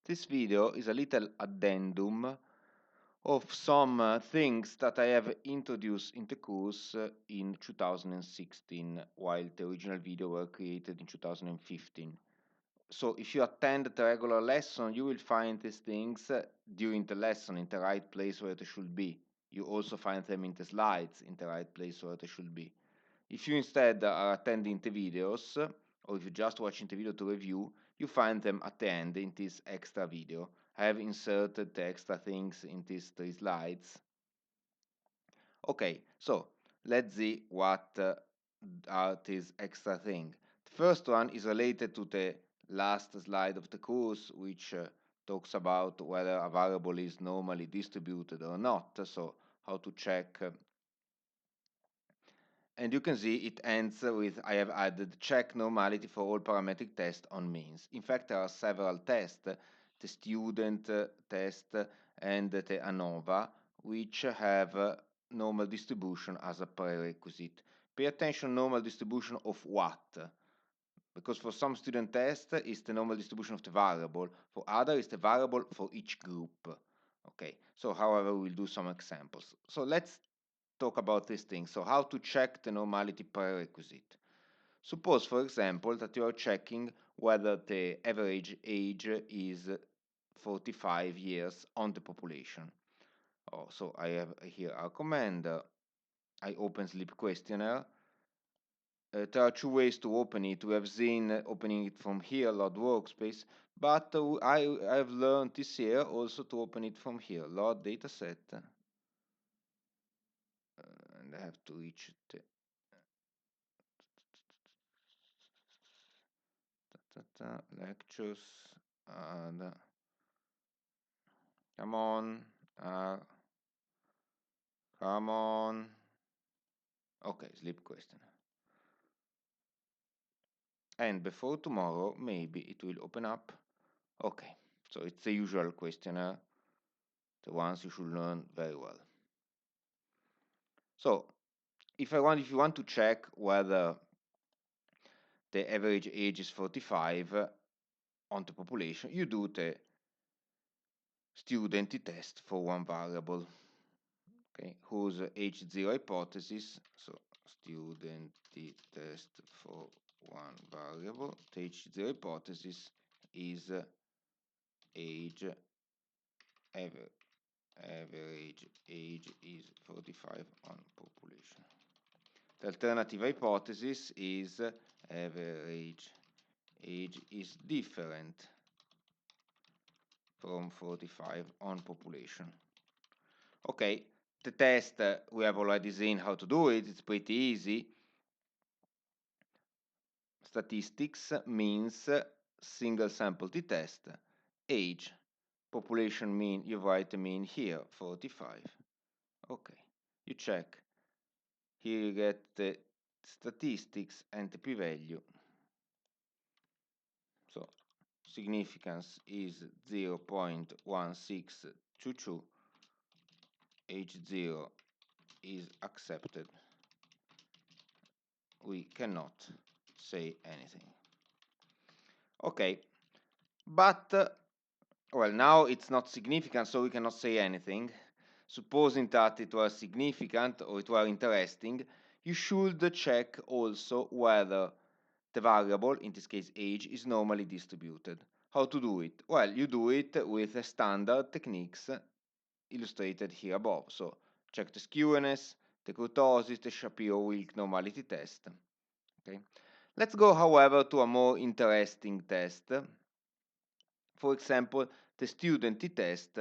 This video is a little addendum of some things that I have introduced in the course in 2016, while the original video were created in 2015. So if you attend the regular lesson, you will find these things during the lesson in the right place where they should be. You also find them in the slides in the right place where they should be. If you instead are attending the videos, or if you're just watching the video to review, you find them at the end in this extra video. I have inserted the extra things in these 3 slides. Okay, so let's see what are these extra things. The first one is related to the last slide of the course, which talks about whether a variable is normally distributed or not, so how to check and you can see it ends with I have added check normality for all parametric tests on means. In fact, there are several tests, the student test and the ANOVA, which have normal distribution as a prerequisite. Pay attention, normal distribution of what? Because for some student tests, it's the normal distribution of the variable. For other, it's the variable for each group. Okay, so however, we'll do some examples. So let's talk about these things. So how to check the normality prerequisite. Suppose, for example, that you are checking whether the average age is 45 years on the population. Oh, so I have here a command. I open sleep questionnaire. There are 2 ways to open it. We have seen opening it from here, load workspace, but I've learned this year also to open it from here, load dataset. And I have to reach the lectures and come on, come on. Okay, sleep question. And before tomorrow, maybe it will open up. Okay, so it's the usual questionnaire, the ones you should learn very well. So, if you want to check whether the average age is 45 on the population, you do the student test for one variable, okay, whose H0 hypothesis, so student test for one variable, the H0 hypothesis is age, average age is 45 on population. The alternative hypothesis is average age is different from 45 on population. Okay, the test we have already seen how to do it, it's pretty easy. Statistics means single sample t-test, age, population mean, you write the mean here, 45. Okay, you check. Here you get the statistics and the p-value. So significance is 0.1622, H0 is accepted. We cannot say anything. Okay, but well, now it's not significant, so we cannot say anything. Supposing that it was significant or it were interesting, you should check also whether the variable, in this case age, is normally distributed. How to do it? Well, you do it with the standard techniques illustrated here above. So check the skewness, the kurtosis, the Shapiro-Wilk normality test. Okay. Let's go, however, to a more interesting test. For example, the student test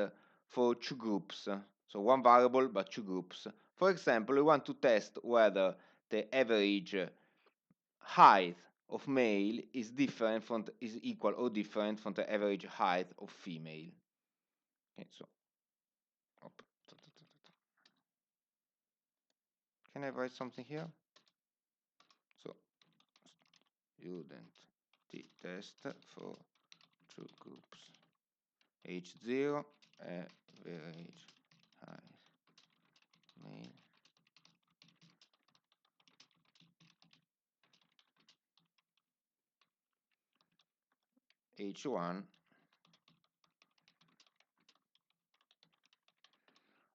for 2 groups. So one variable but 2 groups. For example, we want to test whether the average height of male is equal or different from the average height of female. Okay, so can I write something here? So student t-test for 2 groups. H0, average height male. H1,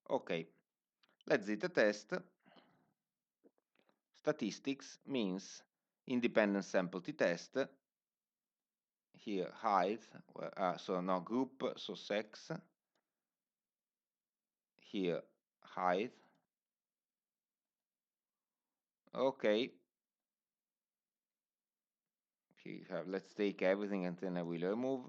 Okay, let's see the test. Statistics means independent sample t-test. Here height, so no group, so sex. Here height. Okay. Here you have, let's take everything and then I will remove.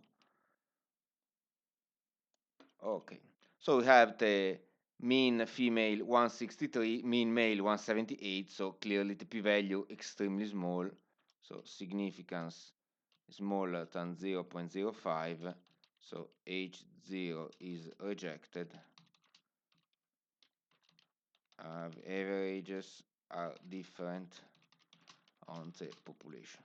Okay, so we have the mean female 163, mean male 178, so clearly the p-value extremely small, so significance smaller than 0.05, so H0 is rejected. Averages are different on the population.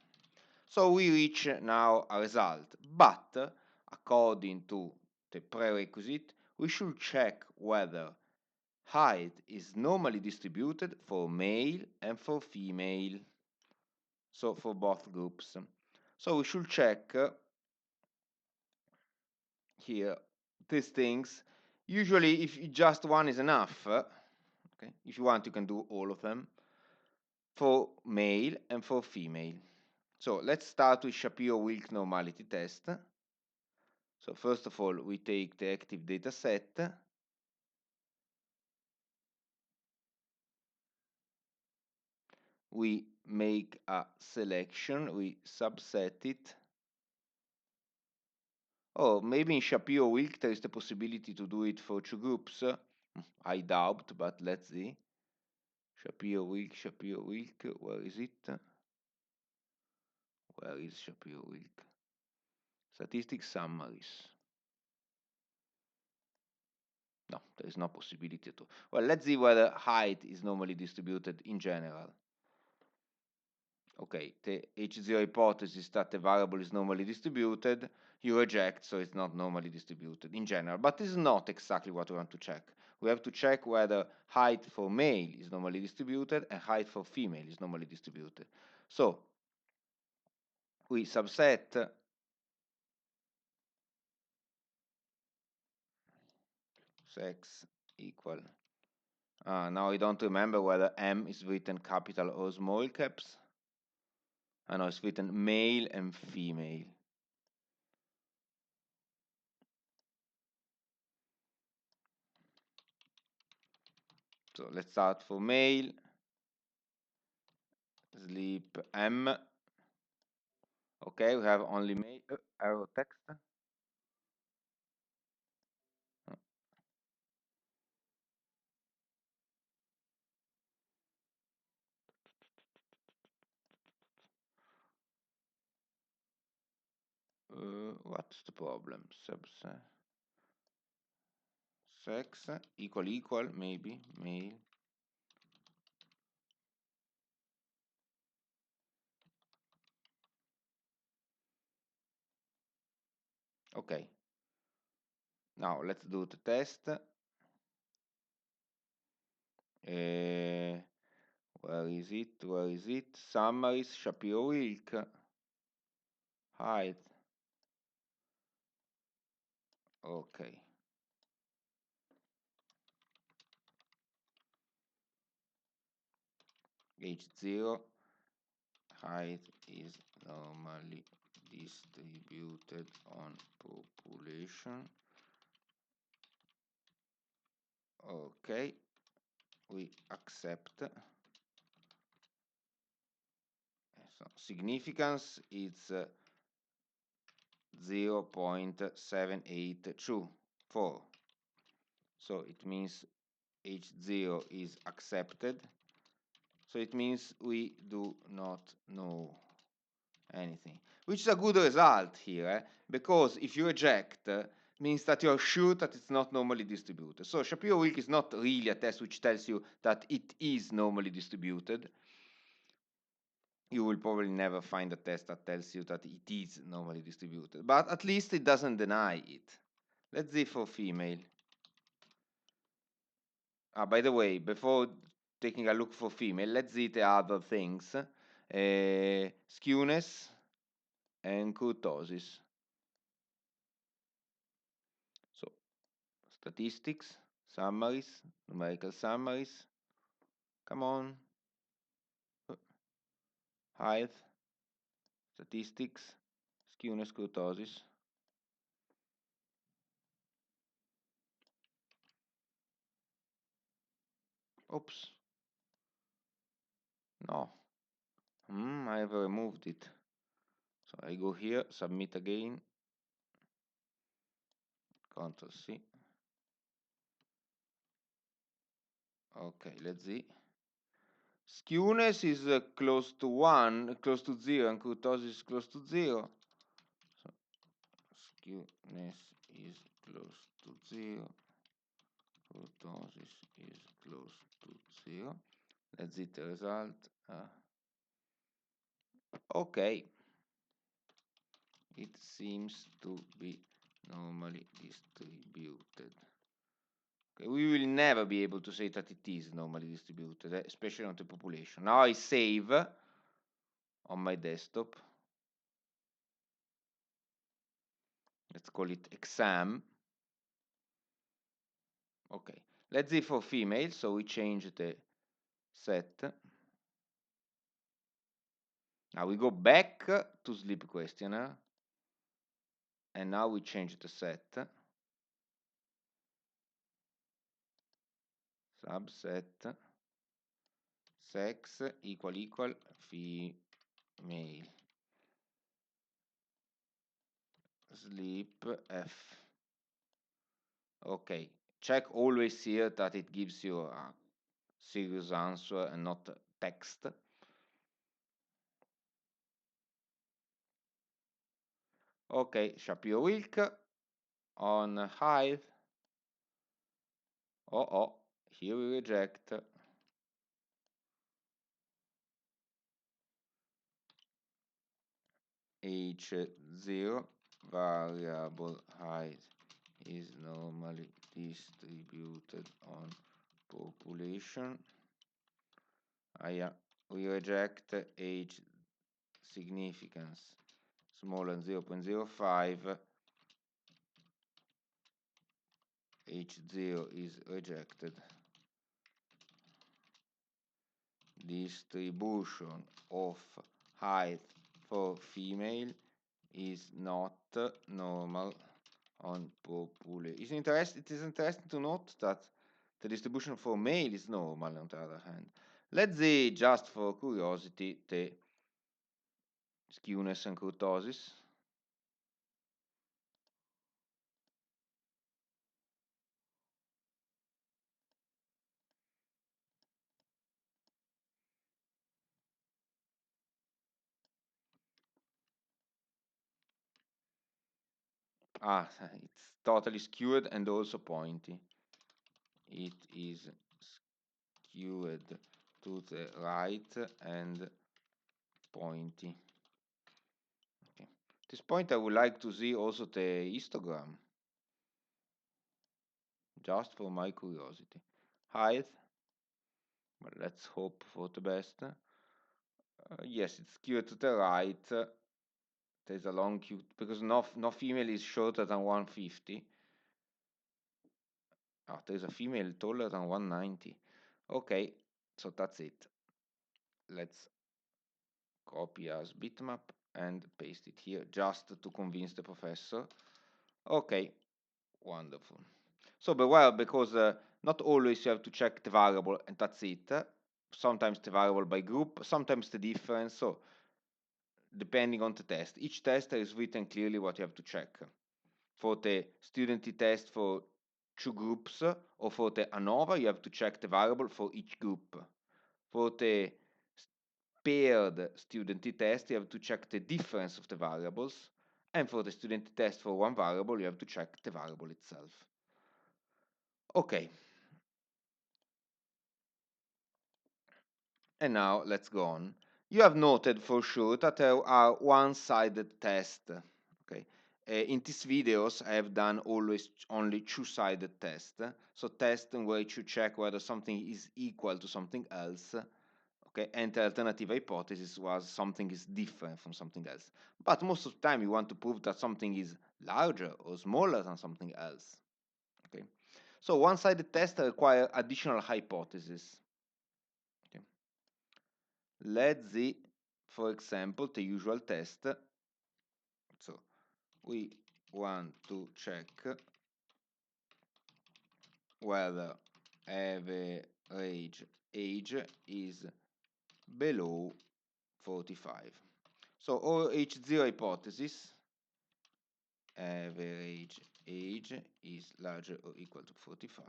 So we reach now a result, but according to the prerequisite, we should check whether height is normally distributed for male and for female, so for both groups. So we should check here these things. Usually if just one is enough, okay, if you want you can do all of them, for male and for female. So let's start with Shapiro-Wilk normality test. So first of all, we take the active data set. We make a selection, we subset it. Oh, maybe in Shapiro-Wilk there is the possibility to do it for two groups. I doubt, but let's see. Shapiro-Wilk, Shapiro-Wilk, where is it? Where is Shapiro-Wilk? Statistics summaries. No, there is no possibility at all. Well, let's see whether height is normally distributed in general. Okay, the H0 hypothesis that the variable is normally distributed, you reject, so it's not normally distributed in general. But this is not exactly what we want to check. We have to check whether height for male is normally distributed and height for female is normally distributed. So we subset sex equal. Now I don't remember whether M is written capital or small caps. No, it's written male and female. So let's start for male. Sleep M. Okay, we have only male. Arrow text. What's the problem? Subset. Sex equal maybe male. Okay. Now let's do the test. Where is it? Where is it? Summaries, Shapiro-Wilk. Height. Okay. H0. Height is normally distributed on population. Okay, we accept. So significance is 0.7824. So it means H0 is accepted. So it means we do not know anything, which is a good result here, because if you reject, means that you're sure that it's not normally distributed. So Shapiro-Wilk is not really a test which tells you that it is normally distributed. You will probably never find a test that tells you that it is normally distributed, but at least it doesn't deny it. Let's see for female. By the way, before taking a look for female, let's see the other things. Skewness and kurtosis. So, statistics, Summaries, numerical summaries. Come on. Height, statistics, skewness, kurtosis. Oops. No. I have removed it. So I go here, submit again. Ctrl C. Okay, let's see. Skewness is close to 1, close to 0, and kurtosis is close to 0. So skewness is close to 0. Kurtosis is close to 0. Let's see the result. Okay. It seems to be normally distributed. Okay, we will never be able to say that it is normally distributed, especially on the population. Now I save on my desktop. Let's call it exam. Okay, let's see for female. So we change the set. Now we go back to sleep questionnaire. And now we change the set. Subset sex equal female. Sleep F. Okay, check always here that it gives you a serious answer and not text. Okay, Shapiro-Wilk on height. Oh, here we reject. H0 variable height is normally distributed on population. We reject age significance smaller than 0.05. H0 is rejected. Distribution of height for female is not normal on population. It is interesting to note that the distribution for male is normal on the other hand. Let's see, just for curiosity, the skewness and kurtosis. It's totally skewed and also pointy. It is skewed to the right and pointy. Okay. At this point I would like to see also the histogram, just for my curiosity. Height, but let's hope for the best. Yes, it's skewed to the right. There's a long queue because no female is shorter than 150. There's a female taller than 190. Okay, so that's it. Let's copy as bitmap and paste it here just to convince the professor. Okay, wonderful. So beware, because not always you have to check the variable and that's it. Sometimes the variable by group, sometimes the difference. So depending on the test, each test is written clearly what you have to check. For the student test for 2 groups, or for the ANOVA, you have to check the variable for each group. For the paired student test, you have to check the difference of the variables. And for the student test for one variable, you have to check the variable itself. Okay. And now let's go on. You have noted for sure that there are one-sided tests. Okay. In these videos, I have done always only two-sided tests. So tests in which you check whether something is equal to something else. Okay, and the alternative hypothesis was something is different from something else. But most of the time, you want to prove that something is larger or smaller than something else. Okay, So one-sided tests require additional hypotheses. Okay. Let's see, for example, the usual test. So we want to check whether average age is below 45. So OH0 hypothesis, average age is larger or equal to 45.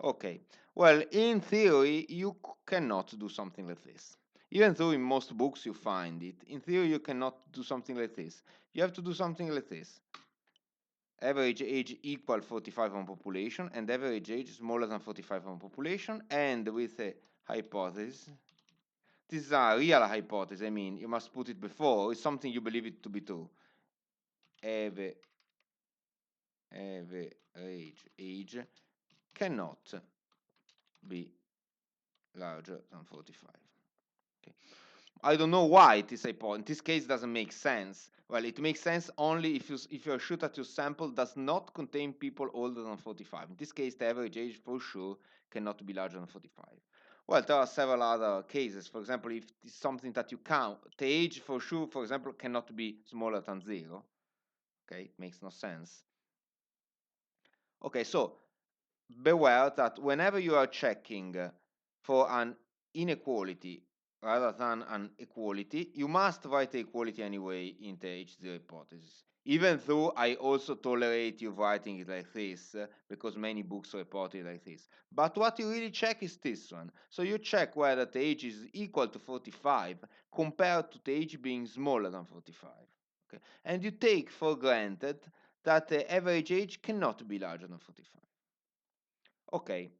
Okay, well, in theory, you cannot do something like this. Even though in most books you find it, in theory you cannot do something like this. You have to do something like this. Average age equal 45 on population, and average age smaller than 45 on population, and with a hypothesis. This is a real hypothesis, I mean, you must put it before, it's something you believe it to be true. Average age cannot be larger than 45. Okay. I don't know why it is a point. In this case, it doesn't make sense. Well, it makes sense only if your shoot at your sample does not contain people older than 45. In this case, the average age for sure cannot be larger than 45. Well, there are several other cases. For example, if it's something that you count, the age for sure, for example, cannot be smaller than 0. Okay, it makes no sense. Okay, so beware that whenever you are checking for an inequality rather than an equality, you must write the equality anyway in the H0 hypothesis. Even though I also tolerate you writing it like this, because many books report it like this. But what you really check is this one. So you check whether the age is equal to 45 compared to the age being smaller than 45. Okay? And you take for granted that the average age cannot be larger than 45. Okay,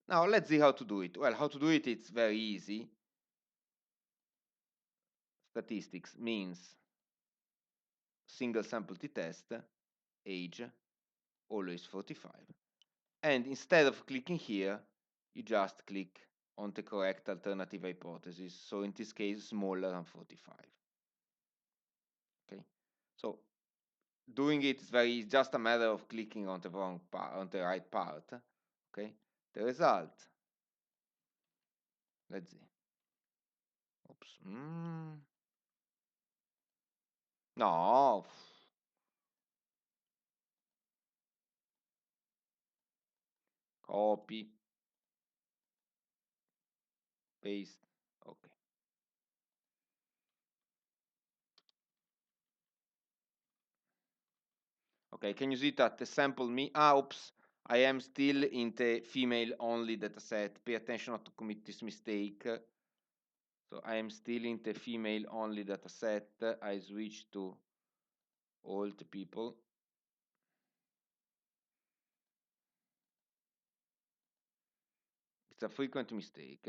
now let's see how to do it. Well, how to do it, it's very easy. Statistics means single sample t-test, age, always 45. And instead of clicking here, you just click on the correct alternative hypothesis. So in this case, smaller than 45. Okay, so doing it is just a matter of clicking on the wrong part, on the right part. Okay, the result. Let's see. Oops. No. Copy, paste. Okay. Okay, can you see that the sample me? Oops, I am still in the female only dataset. Pay attention not to commit this mistake. So I am still in the female only dataset. I switch to old people. It's a frequent mistake.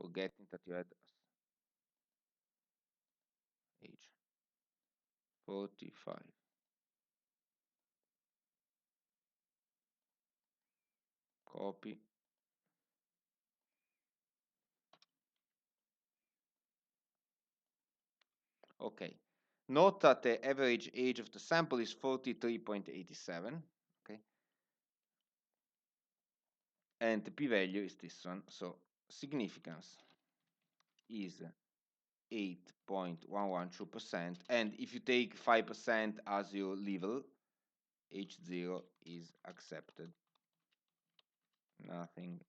Forgetting that you had age 45. Copy. Okay. Note that the average age of the sample is 43.87. Okay. And the p-value is this one. So significance is 8.112%. And if you take 5% as your level, H0 is accepted. Nothing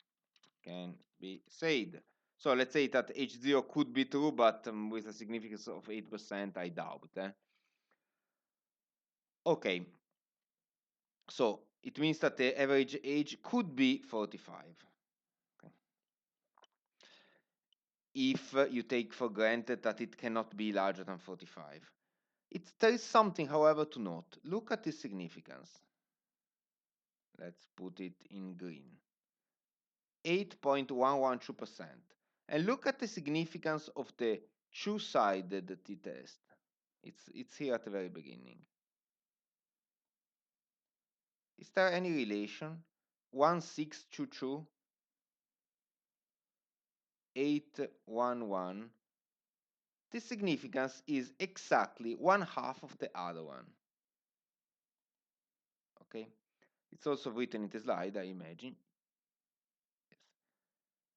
can be said. So let's say that H0 could be true, but with a significance of 8%, I doubt. Okay, so it means that the average age could be 45. Okay. If you take for granted that it cannot be larger than 45. There is something, however, to note. Look at the significance. Let's put it in green. 8.112%. And look at the significance of the two-sided t-test. It's here at the very beginning. Is there any relation? 1622 811, this significance is exactly 1/2 of the other one. Okay, it's also written in the slide, I imagine. Yes.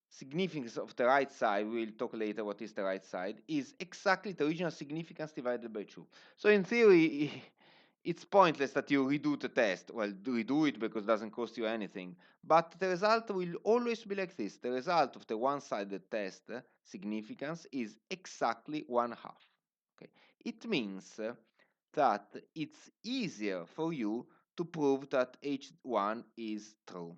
Significance of the right side, we will talk later what is the right side, is exactly the original significance divided by 2. So in theory, it's pointless that you redo the test. Well, redo it because it doesn't cost you anything. But the result will always be like this. The result of the one-sided test significance is exactly 1/2. Okay. It means that it's easier for you to prove that H1 is true.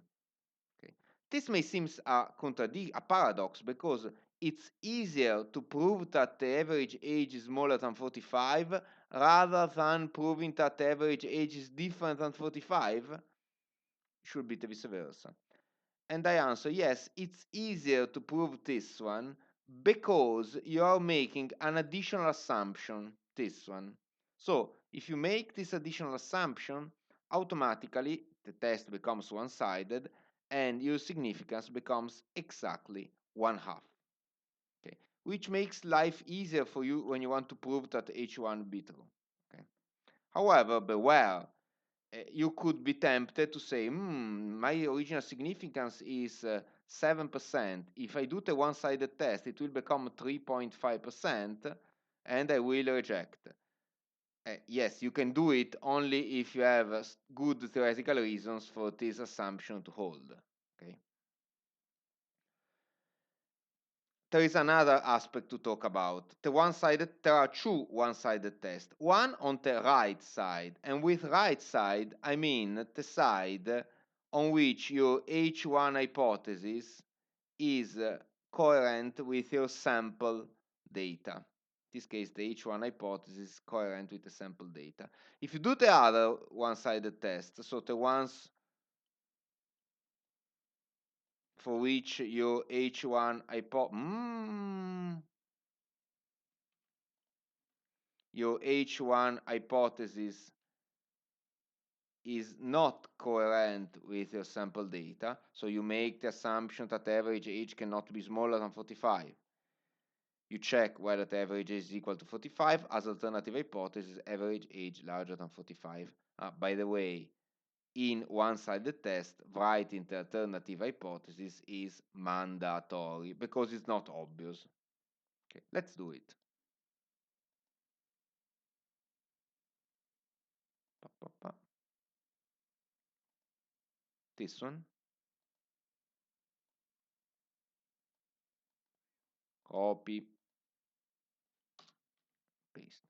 Okay. This may seem a paradox because it's easier to prove that the average age is smaller than 45 rather than proving that the average age is different than 45. Should be the vice versa. And I answer yes, it's easier to prove this one because you are making an additional assumption, this one. So if you make this additional assumption, automatically the test becomes one-sided and your significance becomes exactly 1/2. Okay, which makes life easier for you when you want to prove that H1 be true. Okay. However, beware, you could be tempted to say, my original significance is 7%. If I do the one-sided test, it will become 3.5%, and I will reject. Yes, you can do it only if you have good theoretical reasons for this assumption to hold. Okay. There is another aspect to talk about. There are two one-sided tests. One on the right side, and with right side, I mean the side on which your H1 hypothesis is coherent with your sample data. In this case, the H1 hypothesis is coherent with the sample data. If you do the other one-sided test, so the ones for which your H1 your H1 hypothesis is not coherent with your sample data, so you make the assumption that the average age cannot be smaller than 45. You check whether the average age is equal to 45. As alternative hypothesis, average age larger than 45. By the way, in one-sided test, writing the alternative hypothesis is mandatory because it's not obvious. Okay, let's do it. This one. Copy, paste.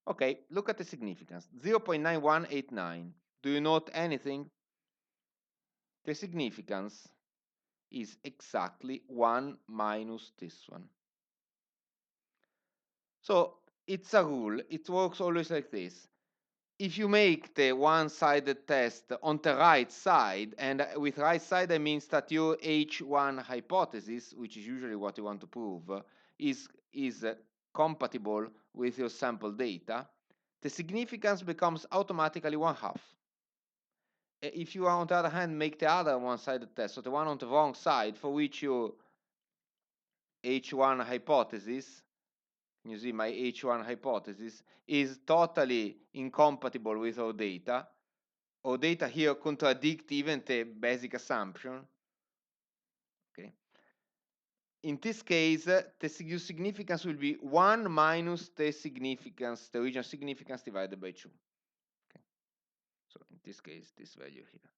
Okay, look at the significance. 0.9189. Do you note anything? The significance is exactly 1 minus this one. So it's a rule. It works always like this. If you make the one-sided test on the right side, and with right side I means that your H1 hypothesis, which is usually what you want to prove, is compatible with your sample data, the significance becomes automatically 1/2. If you, on the other hand, make the other one-sided test, so the one on the wrong side, for which your H1 hypothesis, you see my H1 hypothesis, is totally incompatible with our data here contradict even the basic assumption. Okay. In this case, the significance will be 1 minus the significance, the original significance divided by 2. Okay. So in this case, this value here.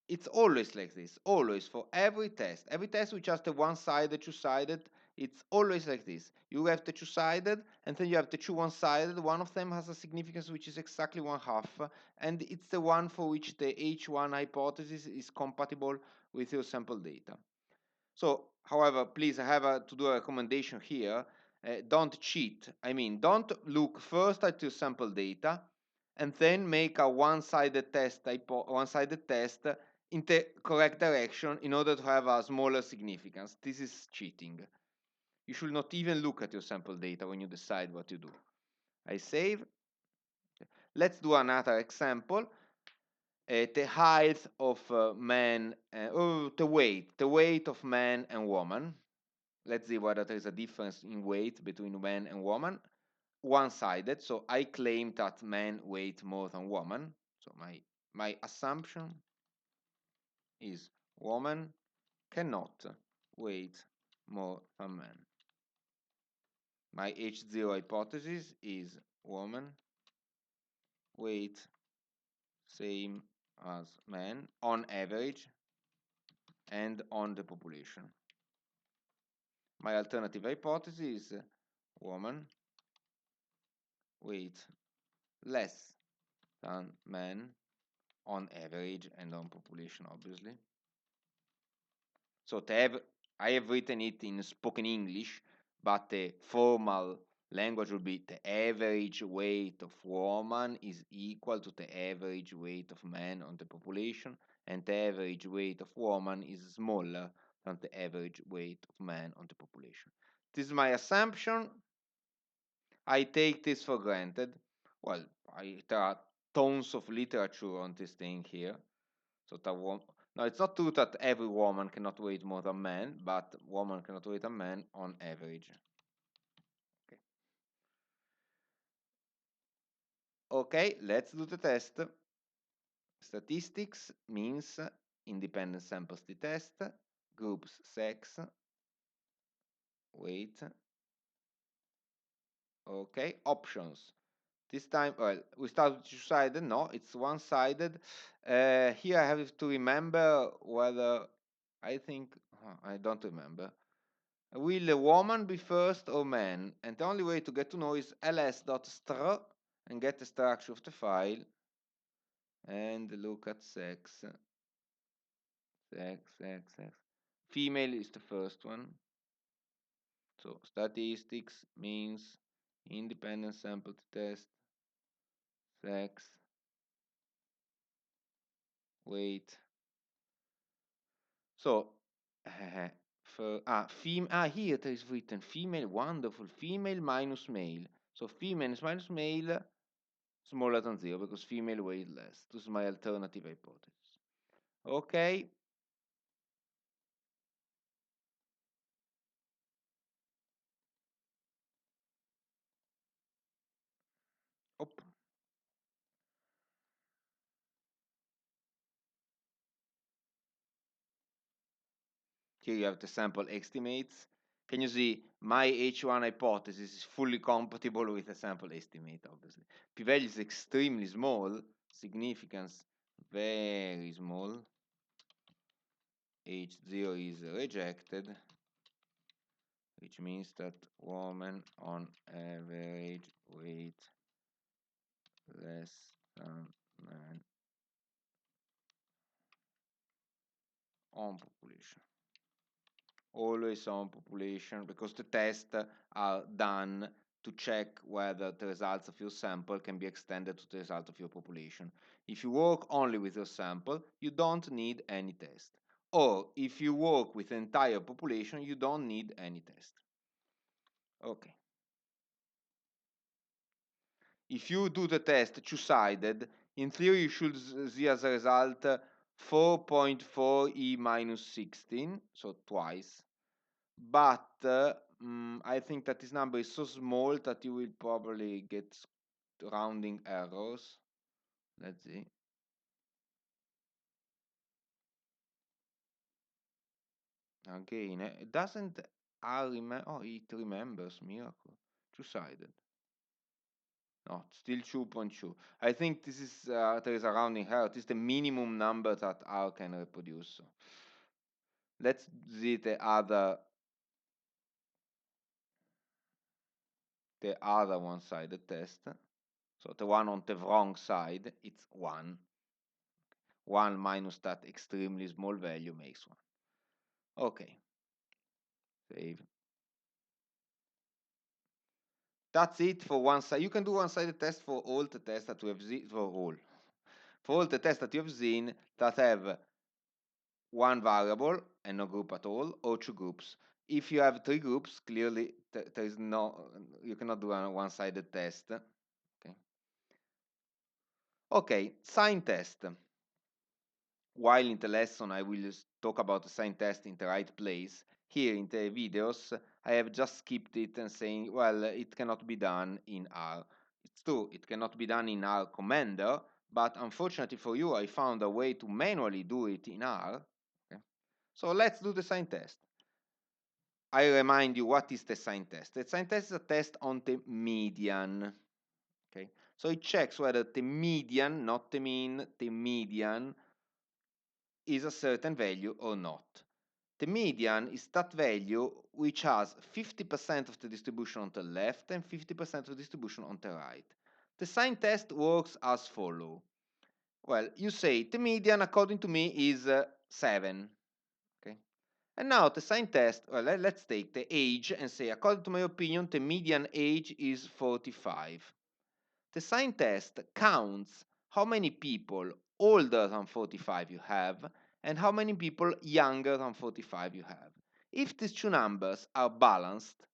It's always like this, always, for every test. Every test with just a one-sided, two-sided, it's always like this. You have the two-sided, and then you have the two one-sided. One of them has a significance which is exactly 1/2, and it's the one for which the H1 hypothesis is compatible with your sample data. So, however, please, I have to do a recommendation here. Don't cheat. I mean, don't look first at your sample data, and then make a one-sided test in the correct direction in order to have a smaller significance. This is cheating. You should not even look at your sample data when you decide what to do. I save. Let's do another example. the height of man, the weight of man and woman. Let's see whether there is a difference in weight between man and woman. One-sided, so I claim that men weigh more than woman. So my assumption is woman cannot weigh more than man. My H0 hypothesis is woman weight same as man on average and on the population. My alternative hypothesis is woman weight less than man on average and on population, obviously. So I have written it in spoken English, but the formal language would be the average weight of woman is equal to the average weight of man on the population, and the average weight of woman is smaller than the average weight of man on the population. This is my assumption. I take this for granted. Well, there are tons of literature on this thing here. So no, it's not true that every woman cannot weigh more than man, but woman cannot weigh than man on average. Okay. Okay, let's do the test. Statistics means independent samples the test, groups sex, weight. Okay, options. This time, well, we start with two-sided. No, it's one-sided. Here I have to remember whether, I think, I don't remember. Will a woman be first or man? And the only way to get to know is ls.str and get the structure of the file and look at sex. Sex. Female is the first one. So statistics means independent sample test, sex, weight. So here there is written female, wonderful, female minus male. So female minus male smaller than 0 because female weighs less. This is my alternative hypothesis. Okay. Op. Here you have the sample estimates. Can you see my H1 hypothesis is fully compatible with the sample estimate, obviously. P-value is extremely small, significance very small. H0 is rejected, which means that woman on average weight less than man on population. Always on population because the tests are done to check whether the results of your sample can be extended to the result of your population. If you work only with your sample, you don't need any test. Or if you work with the entire population, you don't need any test. Okay. If you do the test two-sided, in theory you should see as a result 4.4 e minus 16, so twice. But I think that this number is so small that you will probably get rounding errors. Let's see. Again, it doesn't oh, it remembers, miracle. Two-sided. No, still 2.2. I think this is there is a rounding error. This is the minimum number that R can reproduce. Let's see the other one-sided test. So the one on the wrong side, it's 1. 1 minus that extremely small value makes 1. Okay. Save. That's it for one side. You can do one-sided test for all the tests that we have seen, for all the tests that you have seen that have one variable and no group at all, or two groups. If you have three groups, clearly there is you cannot do a one-sided test. Okay. Okay, sign test. while in the lesson I will talk about the sign test in the right place, here in the videos I have just skipped it and saying, well, it cannot be done in R. It's true, it cannot be done in R Commander, but unfortunately for you, I found a way to manually do it in R. Okay? So let's do the sign test. I remind you, what is the sign test? The sign test is a test on the median. Okay, so it checks whether the median, not the mean, the median is a certain value or not. The median is that value which has 50% of the distribution on the left and 50% of the distribution on the right. The sign test works as follows. Well, you say the median according to me is 7. Okay. And now the sign test, well, let's take the age and say, according to my opinion, the median age is 45. The sign test counts how many people older than 45 you have and how many people younger than 45 you have. If these two numbers are balanced,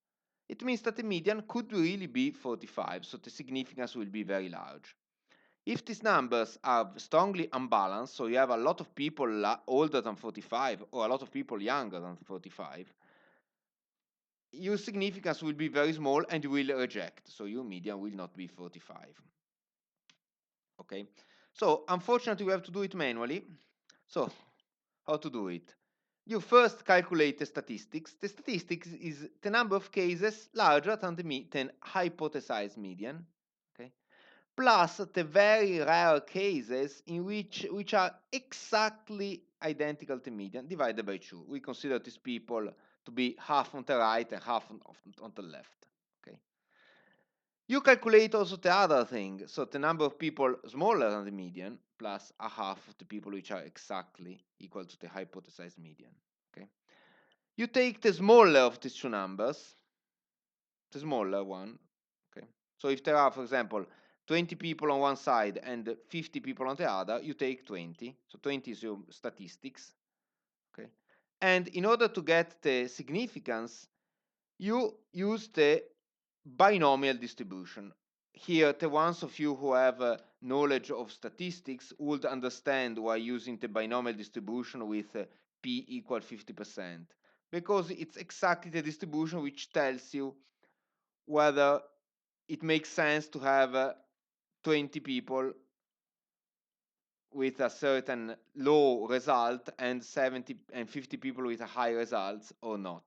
it means that the median could really be 45, so the significance will be very large. If these numbers are strongly unbalanced, so you have a lot of people older than 45 or a lot of people younger than 45, your significance will be very small and you will reject, so your median will not be 45. Okay, so unfortunately we have to do it manually. So how to do it? You first calculate the statistics. The statistics is the number of cases larger than the hypothesized median, okay, plus the very rare cases in which are exactly identical to median divided by 2. We consider these people to be half on the right and half on the left. Okay. You calculate also the other thing, so the number of people smaller than the median plus a half of the people which are exactly equal to the hypothesized median. Okay. You take the smaller of these two numbers, the smaller one. Okay. So if there are, for example, 20 people on one side and 50 people on the other, you take 20. So 20 is your statistics. Okay. And in order to get the significance, you use the binomial distribution. Here, the ones of you who have knowledge of statistics would understand why using the binomial distribution with p equal 50%, because it's exactly the distribution which tells you whether it makes sense to have 20 people with a certain low result and 70 and 50 people with a high results or not.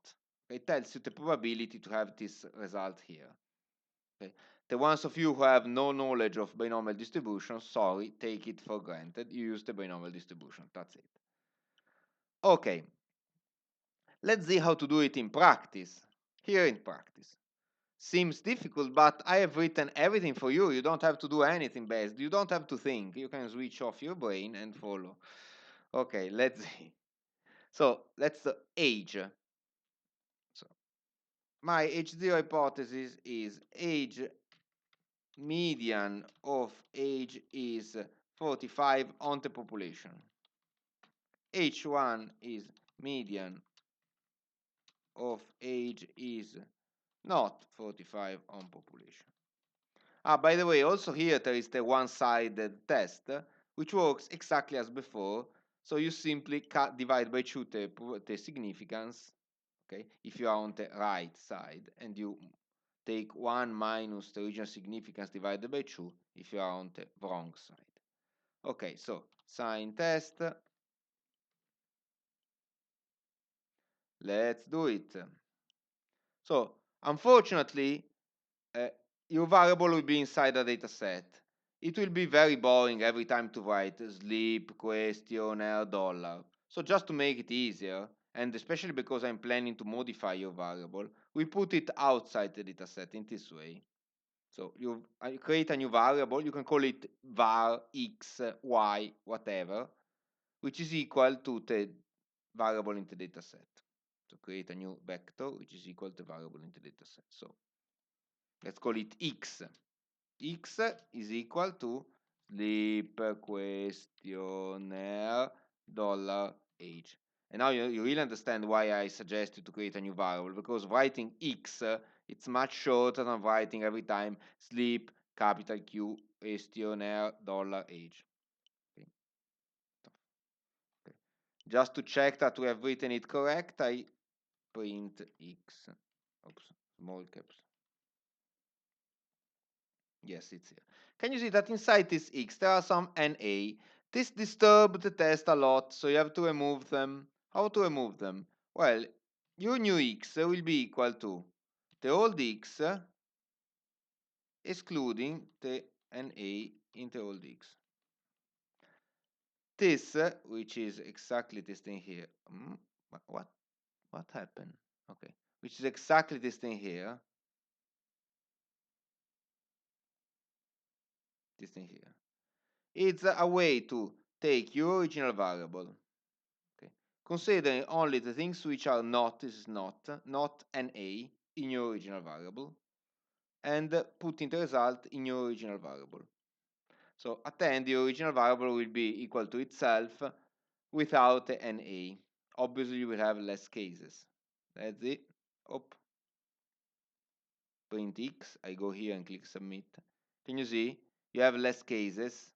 It tells you the probability to have this result here. Okay. The ones of you who have no knowledge of binomial distribution, sorry, take it for granted. You use the binomial distribution. That's it. Okay. Let's see how to do it in practice. Here in practice. Seems difficult, but I have written everything for you. You don't have to do anything best. You don't have to think. You can switch off your brain and follow. Okay, let's see. So let's age. So my H0 hypothesis is age median of age is 45 on the population. H1 is median of age is not 45 on population. By the way, also here there is the one-sided test, which works exactly as before. So you simply divide by 2 the significance, okay, if you are on the right side, and you take 1 minus the original significance divided by 2 if you are on the wrong side. Okay, so sign test. Let's do it. So, unfortunately, uh, your variable will be inside a data set. It will be very boring every time to write sleep, questionnaire, dollar. So just to make it easier, and especially because I'm planning to modify your variable, we put it outside the data set in this way. So you create a new variable, you can call it var, x, y, whatever, which is equal to the variable in the data set. So create a new vector which is equal to variable in the data set. So let's call it x. X is equal to sleep questionnaire dollar age. And now you really understand why I suggest you to create a new variable, because writing x, it's much shorter than writing every time sleep capital Q questionnaire dollar age. Okay. Just to check that we have written it correct, I print x. Oops, small caps. Yes, it's here. Can you see that inside this x there are some NA? This disturbs the test a lot, so you have to remove them. How to remove them? Well, your new x will be equal to the old x excluding the NA in the old x. This, which is exactly this thing here. What happened? Okay, which is exactly this thing here. This thing here. It's a way to take your original variable, okay, considering only the things which are not, this is not an A in your original variable, and putting the result in your original variable. So at the end, the original variable will be equal to itself without an A. Obviously, you will have less cases. That's it. Op. Print X. I go here and click submit. Can you see? You have less cases.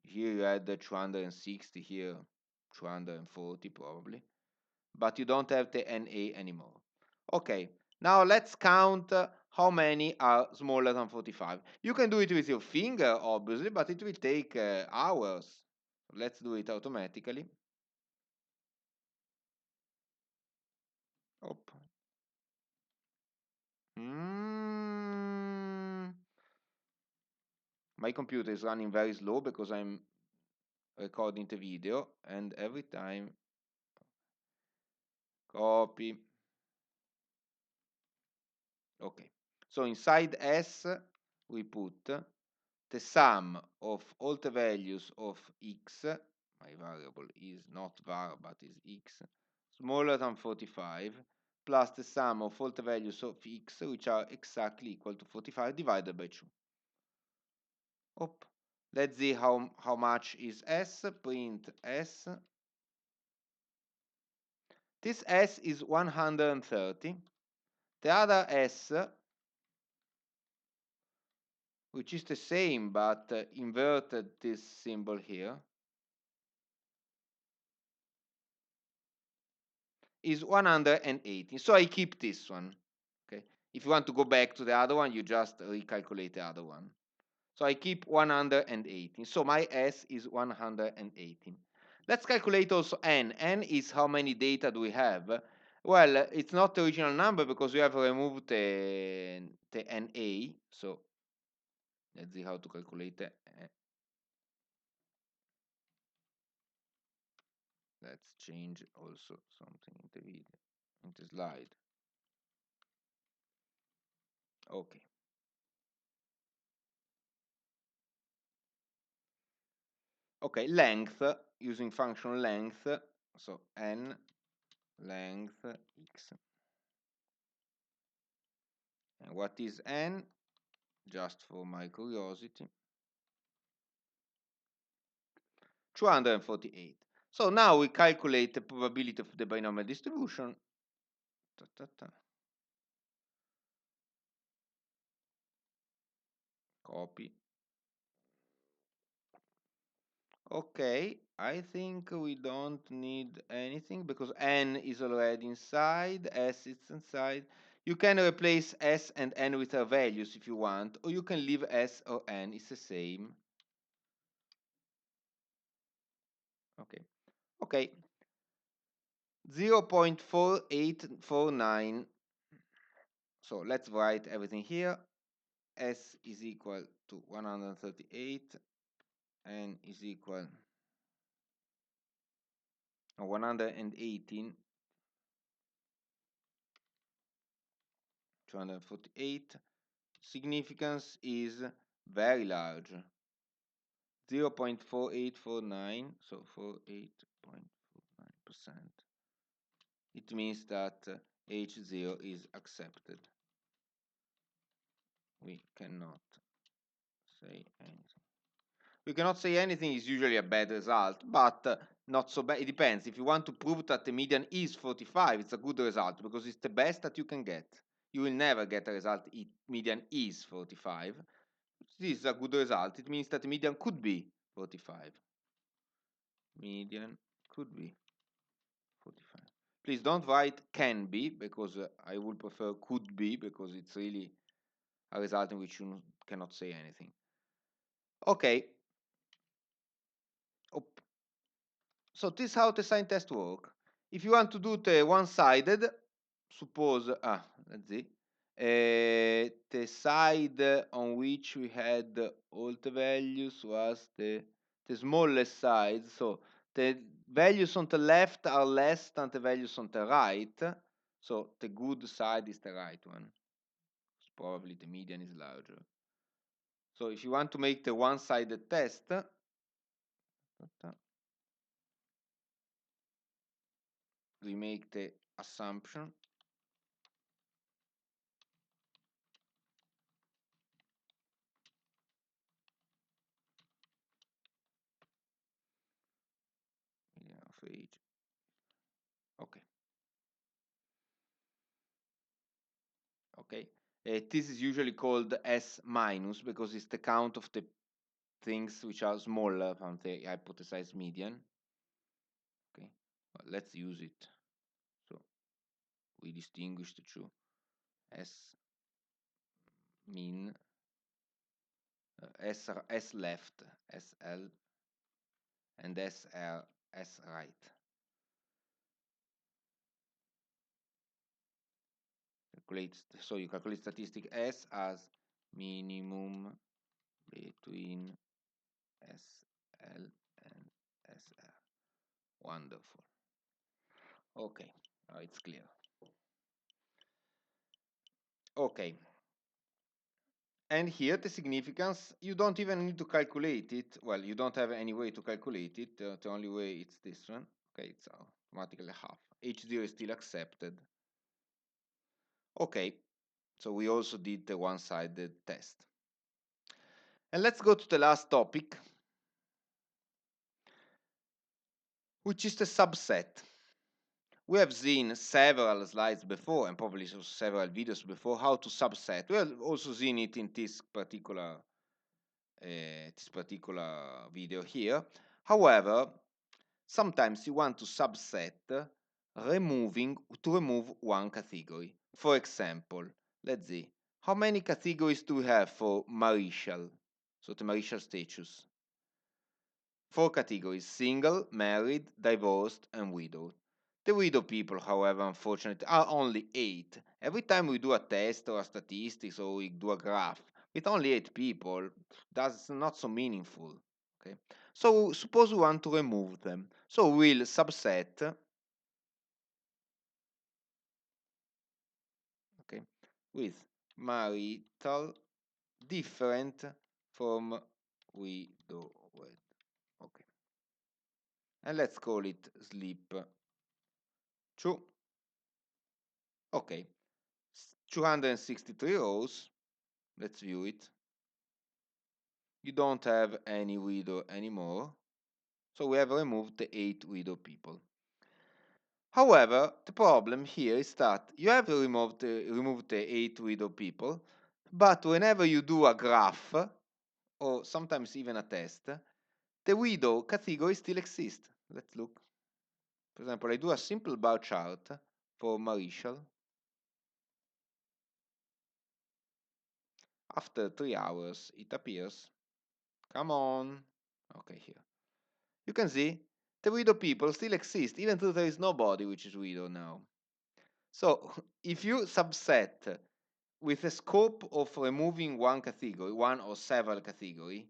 Here you had the 260, here 240 probably. But you don't have the NA anymore. Okay, now let's count how many are smaller than 45. You can do it with your finger, obviously, but it will take hours. Let's do it automatically. Op. My computer is running very slow because I'm recording the video, and every time copy. Okay, so inside S we put the sum of all the values of x, my variable is not var but is x, smaller than 45, plus the sum of all the values of x which are exactly equal to 45 divided by 2. Op. Let's see how much is S. Print S. This S is 130. The other S, which is the same but inverted this symbol here, is 180. So I keep this one. Okay. If you want to go back to the other one, you just recalculate the other one. So I keep 118. So my S is 118. Let's calculate also N. N is how many data do we have? Well, it's not the original number because we have removed the NA. So let's see how to calculate that. Let's change also something in the video, in the slide. Okay. Okay, length, using function length, so n length x. And what is n? Just for my curiosity. 248. So now we calculate the probability of the binomial distribution. Copy. Okay, I think we don't need anything because n is already inside, s is inside. You can replace s and n with their values if you want, or you can leave s or n, it's the same. Okay, okay. 0.4849. So let's write everything here. S is equal to 138, n is equal 118, 248. Significance is very large, 0.4849, so 48.49%. It means that H0 is accepted. We cannot say anything. We cannot say anything is usually a bad result, but not so bad. It depends. If you want to prove that the median is 45, it's a good result because it's the best that you can get. You will never get a result median is 45. This is a good result. It means that the median could be 45. median could be 45. Please don't write can be, because I would prefer could be, because it's really a result in which you cannot say anything. Okay. So this is how the sign test work. If you want to do the one-sided, suppose, let's see, the side on which we had all the values was the smallest side. So the values on the left are less than the values on the right. So the good side is the right one. Probably the median is larger. So if you want to make the one-sided test, we make the assumption of age. Okay. Okay. This is usually called S minus because it's the count of the things which are smaller from the hypothesized median. Okay. Well, let's use it. So we distinguish the two. S mean, S left, SL, and SR, S right. So you calculate statistic S as minimum between SL and SR. Wonderful. Okay, it's clear. Okay. And here the significance, you don't even need to calculate it. Well, you don't have any way to calculate it. The only way it's this one. Okay, it's automatically half. H0 is still accepted. Okay, so we also did the one-sided test. And let's go to the last topic, which is the subset. We have seen several slides before, and probably several videos before, how to subset. We have also seen it in this particular video here. However, sometimes you want to subset to remove one category. For example, let's see, how many categories do we have for marital? So the marital status. 4 categories: single, married, divorced, and widowed. The widow people, however, unfortunately, are only 8. Every time we do a test or a statistics or we do a graph with only 8 people, that's not so meaningful. Okay, so suppose we want to remove them. So we'll subset, okay, with marital different from widowed. Okay, and let's call it sleep 2. Okay, 263 rows. Let's view it. You don't have any widow anymore. So we have removed the 8 widow people. However, the problem here is that you have removed the 8 widow people, but whenever you do a graph, or sometimes even a test, the widow category still exists. Let's look. For example, I do a simple bar chart for marital. After 3 hours, it appears. Come on. Okay, here. You can see the widow people still exist, even though there is nobody which is widow now. So if you subset with a scope of removing one category, one or several category,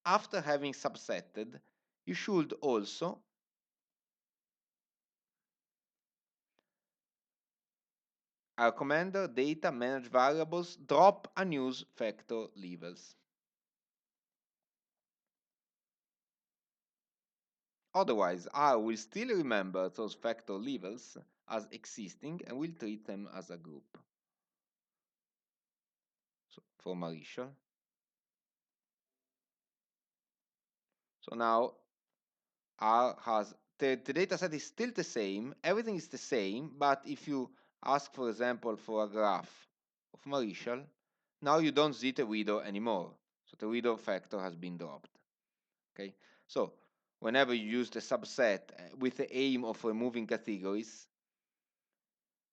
after having subsetted, you should also our commander data manage variables drop unused factor levels. Otherwise, R will still remember those factor levels as existing and will treat them as a group. So for marital. So now R has the data set is still the same, everything is the same, but if you ask, for example, for a graph of marital, now you don't see the widow anymore. So the widow factor has been dropped. Okay, so whenever you use the subset with the aim of removing categories,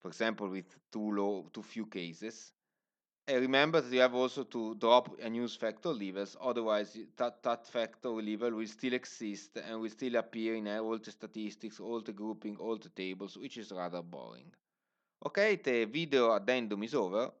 for example with too few cases, remember that you have also to drop unused factor levels, otherwise that factor level will still exist and will still appear in all the statistics, all the grouping, all the tables, which is rather boring. Ok, the video addendum is over.